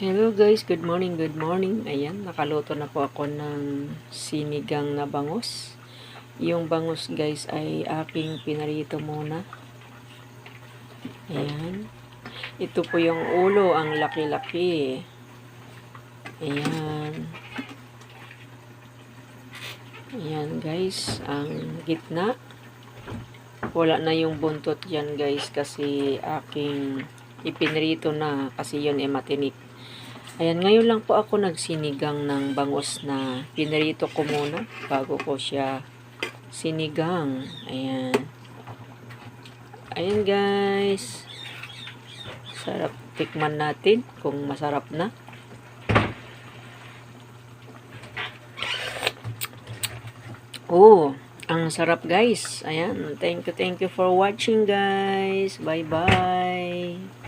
Hello guys, good morning, good morning. Ayan, nakaluto na po ako ng sinigang na bangus. Yung bangus guys ay aking pinarito muna. Ayan. Ito po yung ulo, ang laki-laki. Ayan. Ayan guys, ang gitna. Wala na yung buntot yan guys kasi aking ipinrito na kasi yun ay matinik. Ayan, ngayon lang po ako nagsinigang ng bangus na pinarito ko muna bago ko siya sinigang. Ayan. Ayan guys. Sarap, tikman natin kung masarap na. Oh, ang sarap guys. Ayan, thank you for watching guys. Bye bye.